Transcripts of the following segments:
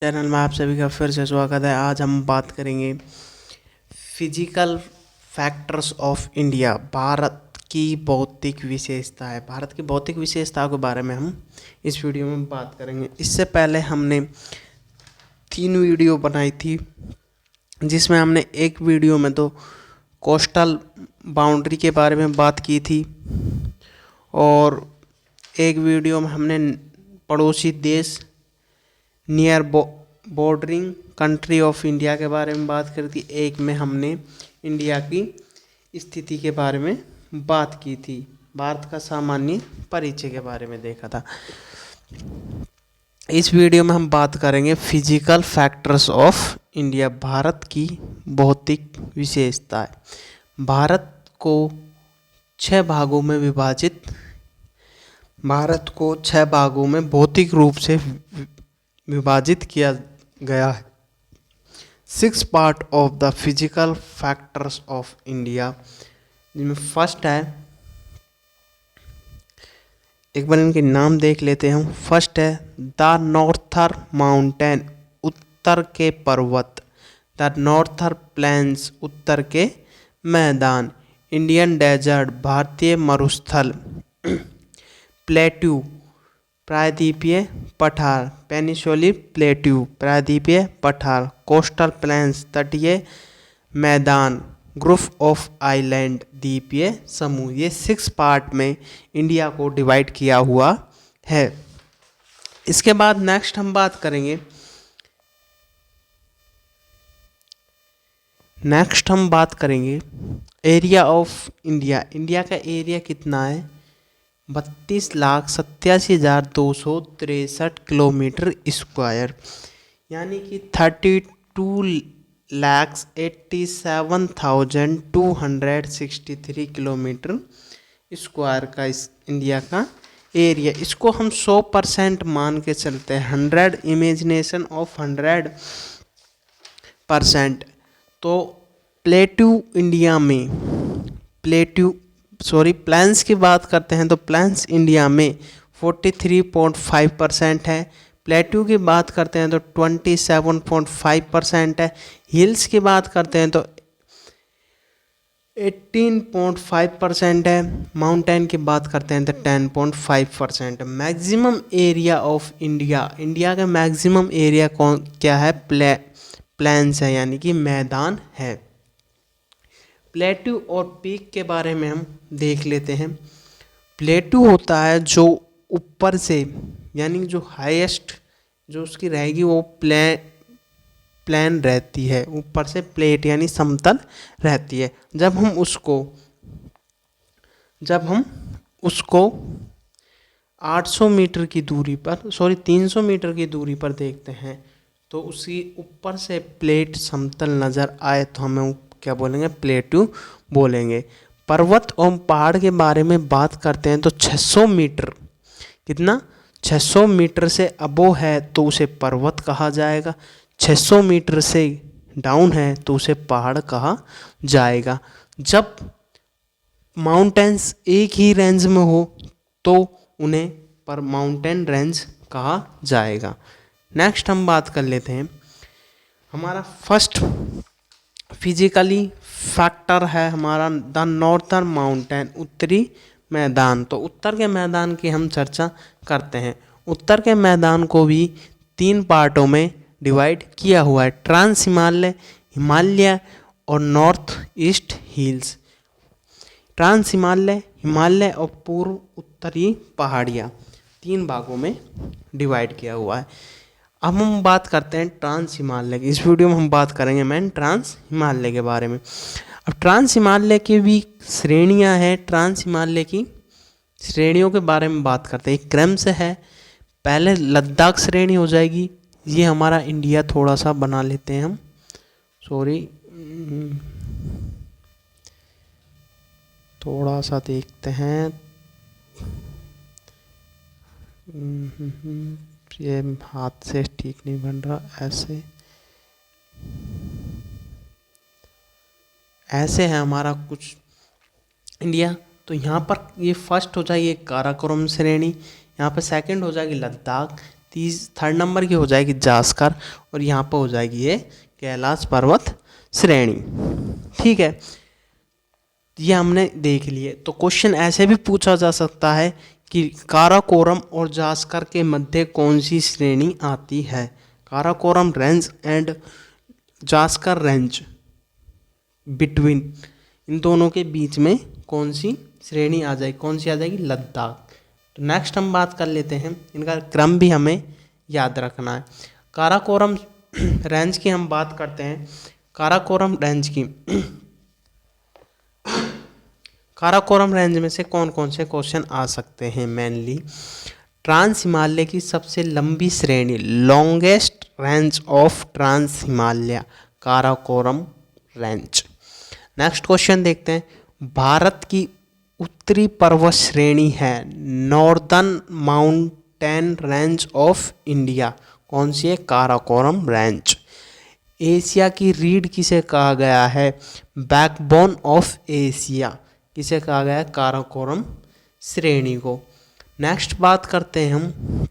Channel में आप सभी का फिर से स्वागत है। आज हम बात करेंगे physical factors of India, Bharat की भौतिक विशेषता है। भारत की भौतिक विशेषताओं के बारे में हम इस वीडियो में बात करेंगे। इससे पहले हमने 3 वीडियो बनाई थी, जिसमें हमने एक वीडियो में तो कोस्टल बाउंड्री के बारे में बात की थी और एक वीडियो में हमने पड़ोसी देश near bordering country of India के बारे में बात करी थी। एक में हमने इंडिया की स्थिति के बारे में बात की थी, भारत का सामान्य परिचय के बारे में देखा था। इस वीडियो में हम बात करेंगे physical factors of India, Bharat की भौतिक विशेषताएं। भारत को 6 भागों में भौतिक रूप से विभाजित किया गया है। 6 part of the physical factors of India, जिनमें फर्स्ट है, एक बार इनके नाम देख लेते हैं हम। फर्स्ट है द नॉर्थर माउंटेन, उत्तर के पर्वत। द नॉर्थर प्लेन्स, उत्तर के मैदान। इंडियन डेजर्ट, भारतीय मरुस्थल। प्लेट्यू, प्रायद्वीपीय पठार। पेनिसुलर प्लेट्यू, प्रायद्वीपीय पठार। कोस्टल प्लेन्स, तटीय मैदान। ग्रुप ऑफ आइलैंड, द्वीपीय समूह। ये 6 पार्ट में इंडिया को डिवाइड किया हुआ है। इसके बाद नेक्स्ट हम बात करेंगे, एरिया ऑफ इंडिया। इंडिया का एरिया कितना है? 32,87,263 किलोमीटर स्क्वायर, यानी कि 32,87,263 किलोमीटर स्क्वायर का इस इंडिया का एरिया। इसको हम 100% मान के चलते हैं, 100 इमेजिनेशन ऑफ 100%। तो प्लेन्स की बात करते हैं तो प्लेन्स इंडिया में 43.5% है। प्लेट्यू की बात करते हैं तो 27.5% है। हिल्स की बात करते हैं तो 18.5% है। माउंटेन की बात करते हैं तो 10.5%। Maximum area of India, India का मैक्सिमम एरिया क्या है? प्लेन्स है, यानी कि मैदान है। प्लेट्यू और पीक के बारे में हम देख लेते हैं। प्लेट्यू होता है जो ऊपर से, यानी जो हाईएस्ट जो उसकी रहेगी वो प्लेन रहती है, ऊपर से प्लेट यानी समतल रहती है। जब हम उसको 800 मीटर की दूरी पर 300 मीटर की दूरी पर देखते हैं तो उसकी ऊपर से प्लेट समतल नज़र आए तो हमें क्या बोलेंगे? प्लेट्यू बोलेंगे। पर्वत और पहाड़ के बारे में बात करते हैं तो 600 मीटर, कितना? 600 मीटर से अबो है तो उसे पर्वत कहा जाएगा। 600 मीटर से डाउन है तो उसे पहाड़ कहा जाएगा। जब माउंटेन्स एक ही रेंज में हो तो उन्हें पर माउंटेन रेंज कहा जाएगा। नेक्स्ट हम बात कर लेते हैं, हमारा फर्स्ट फिजिकली फैक्टर है हमारा द नॉर्थर्न माउंटेन, उत्तरी मैदान। तो उत्तर के मैदान की हम चर्चा करते हैं। उत्तर के मैदान को भी 3 पार्टों में डिवाइड किया हुआ है, ट्रांस हिमालय, हिमालय और north east hills. Trans Himalaya और पूर्व उत्तरी पहाड़ियाँ 3 भागों में डिवाइड किया हुआ है। अब हम बात करते हैं ट्रांस हिमालय की। इस वीडियो में हम बात करेंगे ट्रांस हिमालय के बारे में। अब ट्रांस हिमालय की भी श्रेणियां हैं। ट्रांस हिमालय की श्रेणियों के बारे में बात करते हैं। एक क्रम से है, पहले लद्दाख श्रेणी हो जाएगी। ये हमारा इंडिया थोड़ा सा बना लेते हैं हम, थोड़ा सा देखते हैं। ये हाथ से ठीक नहीं बन रहा, ऐसे है हमारा कुछ इंडिया। तो यहाँ पर ये फर्स्ट हो जाएगी काराकोरम श्रेणी, यहाँ पर सेकंड हो जाएगी लद्दाख, थर्ड नंबर की हो जाएगी जास्कर, और यहाँ पर हो जाएगी ये कैलाश पर्वत श्रेणी। ठीक है, ये हमने देख लिए। तो क्वेश्चन ऐसे भी पूछा जा सकता है कि काराकोरम और जास्कर के मध्य कौन सी श्रेणी आती है। Karakoram range and Zaskar range between, इन दोनों के बीच में कौन सी श्रेणी आ जाएगी, कौन सी आ जाएगी, लद्दाख। तो नेक्स्ट हम बात कर लेते हैं, इनका क्रम भी हमें याद रखना है। काराकोरम रेंज की हम बात करते हैं। काराकोरम रेंज की काराकोरम रेंज में से कौन कौन से क्वेश्चन आ सकते हैं मेनली। ट्रांस हिमालय की सबसे लंबी श्रेणी, longest range of trans Himalaya, Karakoram range. Next question देखते हैं, भारत की उत्तरी पर्वत श्रेणी है, northern mountain range of India, कौन सी है, काराकोरम रेंज। एशिया की रीढ़ किसे कहा गया है, बैकबोन ऑफ एशिया, किसे कहा गया है, काराकोरम श्रेणी को। नेक्स्ट बात करते हैं हम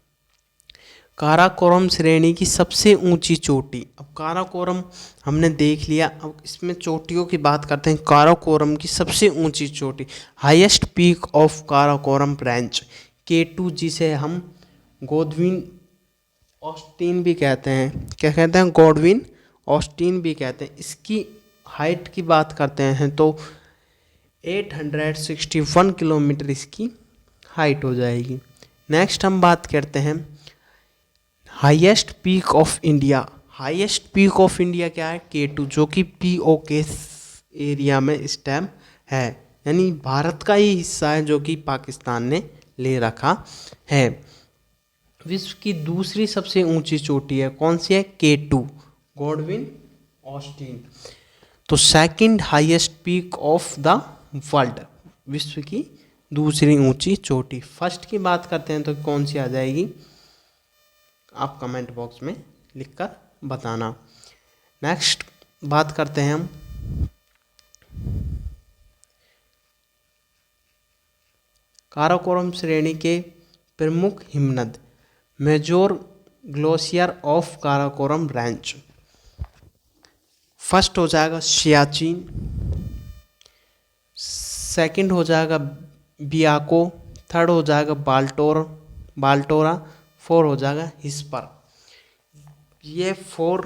काराकोरम श्रेणी की सबसे ऊंची चोटी। अब काराकोरम हमने देख लिया, अब इसमें चोटियों की बात करते हैं। काराकोरम की सबसे ऊंची चोटी, highest peak of Karakoram range, K2, जिसे हम गोडविन ऑस्टिन भी कहते हैं, क्या कहते हैं, गॉडविन ऑस्टिन भी कहते हैं। इसकी हाइट की बात करते हैं तो 861 किलोमीटर इसकी हाइट हो जाएगी। नेक्स्ट हम बात करते हैं highest peak of India. Highest peak of India क्या है, K2, जो कि POK एरिया में इस टाइम है, यानी भारत का ही हिस्सा है जो कि पाकिस्तान ने ले रखा है। विश्व की दूसरी सबसे ऊंची चोटी है, कौन सी है, K2, गॉडविन ऑस्टिन। तो second highest peak of the world, विश्व की दूसरी ऊंची चोटी। फर्स्ट की बात करते हैं तो कौन सी आ जाएगी, आप कमेंट बॉक्स में लिखकर बताना। नेक्स्ट बात करते हैं हम काराकोरम श्रेणी के प्रमुख हिमनद, major glacier of Karakoram range. First हो जाएगा सियाचिन, सेकंड हो जाएगा बियाको, थर्ड हो जाएगा बाल्टोरा, फोर हो जाएगा हिस्पर। ये 4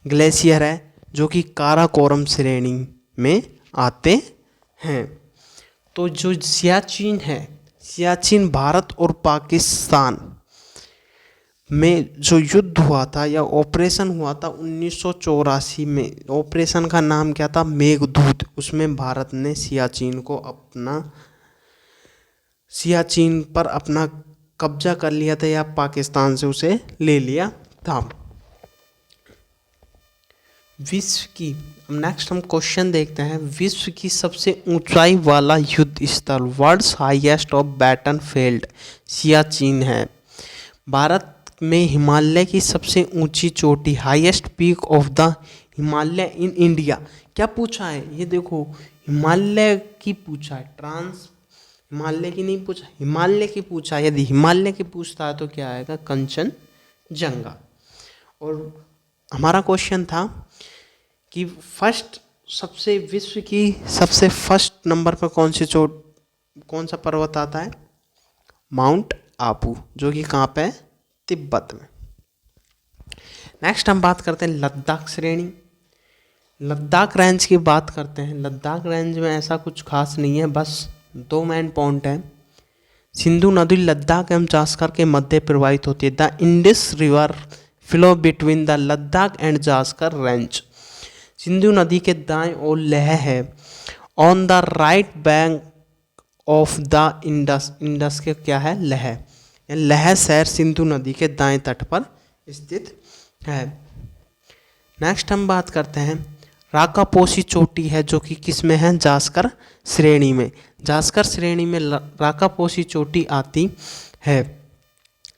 ग्लेशियर है जो कि काराकोरम श्रेणी में आते हैं। तो जो सियाचिन है, सियाचिन भारत और पाकिस्तान में जो युद्ध हुआ था या ऑपरेशन हुआ था 1984 में, ऑपरेशन का नाम क्या था, मेघदूत। उसमें भारत ने सियाचिन पर अपना कब्जा कर लिया था या पाकिस्तान से उसे ले लिया था। विश्व की, नेक्स्ट हम क्वेश्चन देखते हैं, विश्व की सबसे ऊंचाई वाला युद्ध स्थल, world's highest of battle field, Siachen है। भारत में हिमालय की सबसे ऊंची चोटी, highest peak of the Himalaya in India, क्या पूछा है, ये देखो हिमालय की पूछा है, ट्रांस हिमालय की नहीं पूछा, हिमालय की पूछा। यदि हिमालय की पूछता है तो क्या आएगा, कंचनजंगा। और हमारा क्वेश्चन था कि विश्व की सबसे फर्स्ट नंबर पर कौन सा पर्वत आता है, माउंट आबू, जो कि कहाँ पे है, तिब्बत में। नेक्स्ट हम बात करते हैं लद्दाख श्रेणी। लद्दाख रेंज की बात करते हैं। लद्दाख रेंज में ऐसा कुछ खास नहीं है, बस 2 मेन पॉइंट है। सिंधु नदी लद्दाख एवं जास्कर के मध्य प्रवाहित होती है। The Indus river flow between the Ladakh and Zaskar range. Sindhu नदी के दाएं ओर लेह है, on the right bank of the Indus. Indus के क्या है, लेह। लेह शहर सिंधु नदी के दाएं तट पर स्थित है। नेक्स्ट हम बात करते हैं राकापोशी चोटी है, जो कि किस में है, जास्कर श्रेणी में। जास्कर श्रेणी में राकापोशी चोटी आती है।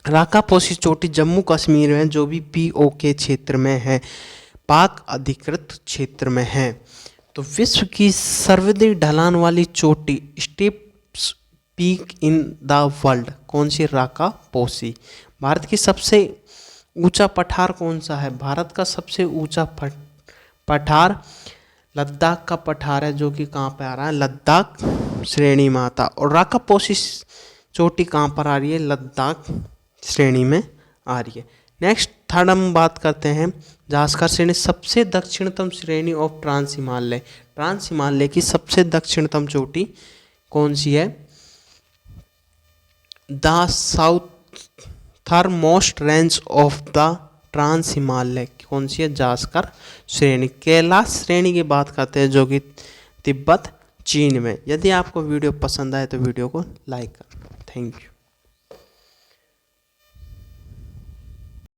राकापोशी चोटी जम्मू कश्मीर में, जो भी POK क्षेत्र में है, पाक अधिकृत क्षेत्र में है। तो विश्व की सर्वाधिक ढलान वाली चोटी, steep peak in the world, कौन सी, राकापोशी। भारत की सबसे ऊंचा पठार कौन सा है? भारत का सबसे ऊंचा पठार लद्दाख का पठार है, जो कि कहाँ पे आ रहा है? लद्दाख श्रेणी में आता। और राकापोशी चोटी कहाँ पर आ रही है? लद्दाख श्रेणी में आ रही है। नेक्स्ट थर्ड हम बात करते हैं जास्कर श्रेणी, सबसे दक्षिणतम श्रेणी of trans Himalaya. Trans Himalaya की सबसे दक्षिणतम चोटी कौन सी है? The southernmost range of the trans Himalaya कौन सी है? जास्कर श्रेणी। कैलाश श्रेणी की बात करते हैं, जो कि तिब्बत चीन में। यदि आपको वीडियो पसंद आए तो वीडियो को लाइक करें। Thank you.